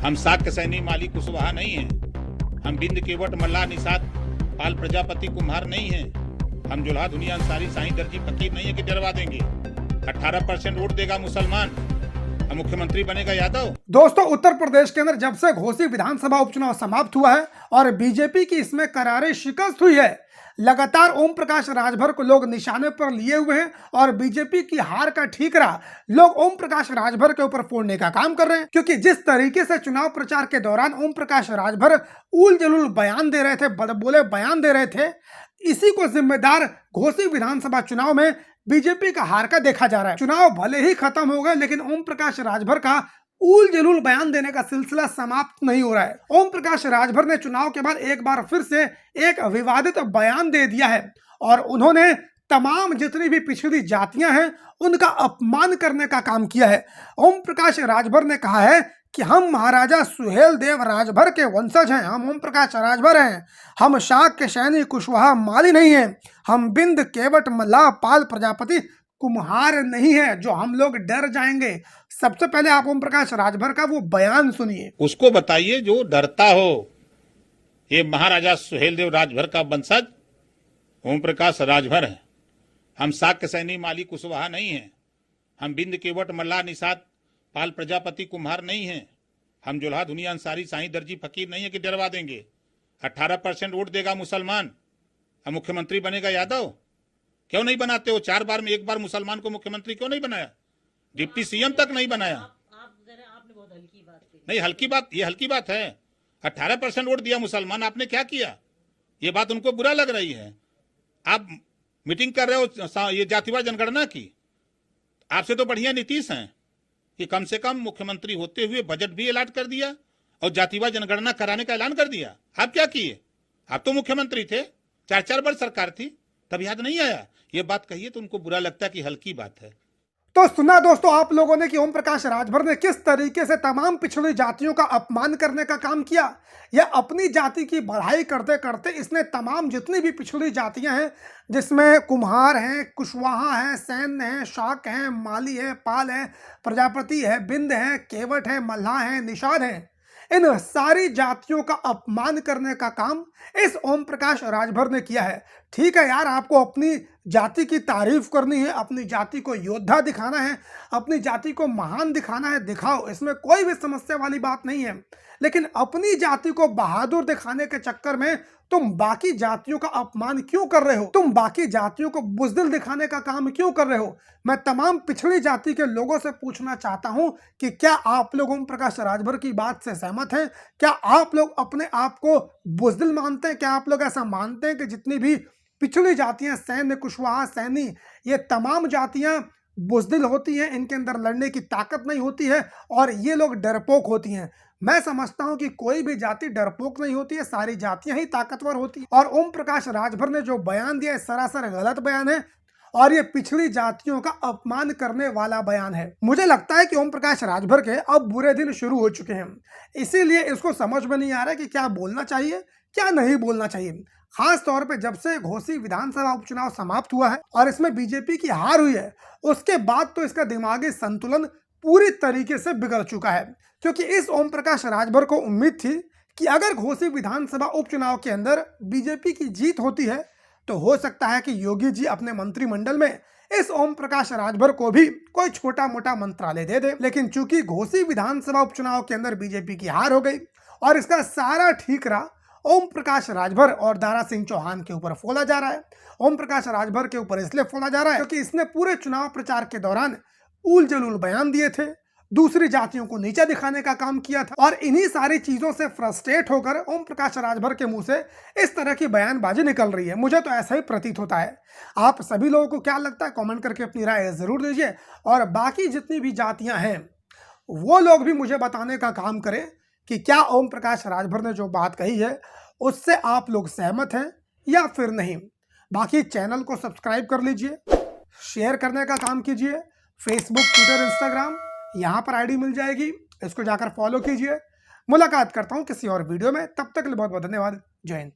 हम शाक्य सैनी माली कुशवाहा नहीं हैं। हम बिंद केवट मल्लाह निषाद पाल प्रजापति कुम्हार नहीं हैं। हम जुल्हा दुनिया अंसारी साईं दर्जी फकीर नहीं है कि डरवा देंगे। 18% वोट देगा मुसलमान, अब मुख्यमंत्री बनेगा यादव। दोस्तों, उत्तर प्रदेश के अंदर जब से घोसी विधानसभा उपचुनाव समाप्त हुआ है और बीजेपी की इसमें करारी शिकस्त हुई है, लगातार ओम प्रकाश राजभर को लोग निशाने पर लिए हुए हैं और बीजेपी की हार का ठीकरा लोग ओम प्रकाश राजभर के ऊपर फोड़ने का काम कर रहे हैं। क्योंकि जिस तरीके से चुनाव प्रचार के दौरान ओम प्रकाश राजभर उल जलूल बयान दे रहे थे, बड़बोले बयान दे रहे थे, इसी को जिम्मेदार घोसी विधानसभा चुनाव में बीजेपी का हार का देखा जा रहा है। चुनाव भले ही खत्म हो गए, लेकिन ओम प्रकाश राजभर का उल जलूल बयान देने का सिलसिला समाप्त नहीं हो रहा है। ओम प्रकाश राजभर ने चुनाव के बाद एक बार फिर से एक विवादित बयान दे दिया है और उन्होंने तमाम जितनी भी पिछड़ी जातियां हैं उनका अपमान करने का काम किया है। ओम प्रकाश राजभर ने कहा है कि हम महाराजा सुहेल देव राजभर के वंशज हैं, हम ओम प्रकाश राजभर हैं, हम शाक्य सैनी कुशवाहा माली नहीं हैं, हम बिंद केवट मल्लाह पाल प्रजापति कुम्हार नहीं है जो हम लोग डर जाएंगे। सबसे पहले आप ओम प्रकाश राजभर का वो बयान सुनिए। उसको बताइए जो डरता हो। ये महाराजा सुहेल देव राजभर का वंशज ओम प्रकाश राजभर है। हम शाक्य सैनी माली कुशवाहा नहीं हैं। हम बिंद केवट मल्लाह निषाद पाल प्रजापति कुम्हार नहीं हैं। हम जुल्हा दुनिया अंसारी साईं दर्जी फकीर नहीं है कि डरवा देंगे। 18% वोट देगा मुसलमान, अब मुख्यमंत्री बनेगा यादव। क्यों नहीं बनाते हो? 4 बार में 1 बार मुसलमान को मुख्यमंत्री क्यों नहीं बनाया? डिप्टी सीएम तक नहीं बनाया। आपने बहुत हल्की बात की। नहीं, हल्की बात, ये हल्की बात है। 18% वोट दिया मुसलमान, आपने क्या किया? ये बात उनको बुरा लग रही है। आप मीटिंग कर रहे हो ये जातिवाद जनगणना की। आपसे तो बढ़िया नीतीश हैं कि कम से कम मुख्यमंत्री होते हुए बजट भी अलॉट कर दिया और जातिवाद जनगणना कराने का ऐलान कर दिया। आप क्या किए? आप तो मुख्यमंत्री थे, 4 बार सरकार थी, तब याद नहीं आया? ये बात कहिए तो उनको बुरा लगता है कि हल्की बात है। तो सुना दोस्तों आप लोगों ने कि ओम प्रकाश राजभर ने किस तरीके से तमाम पिछड़ी जातियों का अपमान करने का काम किया। यह अपनी जाति की बढ़ाई करते करते इसने तमाम जितनी भी पिछड़ी जातियां हैं, जिसमें कुम्हार हैं, कुशवाहा हैं, सैन हैं, शाक हैं, माली है, पाल है, प्रजापति है, बिंद है, केवट है, मल्लाह है, निषाद है, इन सारी जातियों का अपमान करने का काम इस ओम प्रकाश राजभर ने किया है। ठीक है यार, आपको अपनी जाति की तारीफ करनी है, अपनी जाति को योद्धा दिखाना है, अपनी जाति को महान दिखाना है, दिखाओ, इसमें कोई भी समस्या वाली बात नहीं है। लेकिन अपनी जाति को बहादुर दिखाने के चक्कर में तुम बाकी जातियों का अपमान क्यों कर रहे हो? तुम बाकी जातियों को बुज़दिल दिखाने का काम क्यों कर रहे हो? मैं तमाम पिछड़ी जाति के लोगों से पूछना चाहता हूं कि क्या आप लोग ओम प्रकाश राजभर की बात से सहमत हैं? क्या आप लोग अपने आप को बुज़दिल मानते हैं? क्या आप लोग ऐसा मानते हैं कि जितनी भी पिछड़ी जातियां, सैन्य, कुशवाहा, सैनी, ये तमाम जातियां बुज़दिल होती हैं, इनके अंदर लड़ने की ताकत नहीं होती है और ये लोग डरपोक होती हैं? मैं समझता हूं कि कोई भी जाति डरपोक नहीं होती है, सारी जातियां ही ताकतवर होती हैं। और ओम प्रकाश राजभर ने जो बयान दिया है सरासर गलत बयान है और ये पिछड़ी जातियों का अपमान करने वाला बयान है। मुझे लगता है कि ओम प्रकाश राजभर के अब बुरे दिन शुरू हो चुके हैं, इसीलिए इसको समझ में नहीं आ रहा है कि क्या बोलना चाहिए, क्या नहीं बोलना चाहिए। खास तौर पे जब से घोसी विधानसभा उपचुनाव समाप्त हुआ है और इसमें बीजेपी की हार हुई है, उसके बाद तो इसका दिमागी संतुलन पूरी तरीके से बिगड़ चुका है। क्योंकि इस ओम प्रकाश राजभर को उम्मीद थी कि अगर घोसी विधानसभा उपचुनाव के अंदर बीजेपी की जीत होती है तो हो सकता है कि योगी जी अपने मंत्रिमंडल में इस ओम प्रकाश राजभर को भी कोई छोटा मोटा मंत्रालय दे दे। लेकिन चूंकि घोसी विधानसभा उपचुनाव के अंदर बीजेपी की हार हो गई और इसका सारा ठीकरा ओम प्रकाश राजभर और दारा सिंह चौहान के ऊपर फोड़ा जा रहा है। ओम प्रकाश राजभर के ऊपर इसलिए फोड़ा जा रहा है क्योंकि इसने पूरे चुनाव प्रचार के दौरान उल जलूल बयान दिए थे, दूसरी जातियों को नीचा दिखाने का काम किया था और इन्हीं सारी चीजों से फ्रस्ट्रेट होकर ओम प्रकाश राजभर के मुंह से इस तरह की बयानबाजी निकल रही है। मुझे तो ऐसा ही प्रतीत होता है। आप सभी लोगों को क्या लगता है? कमेंट करके अपनी राय जरूर दीजिए और बाकी जितनी भी जातियां हैं वो लोग भी मुझे बताने का काम करें कि क्या ओम प्रकाश राजभर ने जो बात कही है उससे आप लोग सहमत हैं या फिर नहीं। बाकी चैनल को सब्सक्राइब कर लीजिए, शेयर करने का काम कीजिए, फेसबुक, ट्विटर, इंस्टाग्राम यहाँ पर आईडी मिल जाएगी, इसको जाकर फॉलो कीजिए। मुलाकात करता हूँ किसी और वीडियो में, तब तक के लिए बहुत बहुत धन्यवाद। जय हिंद।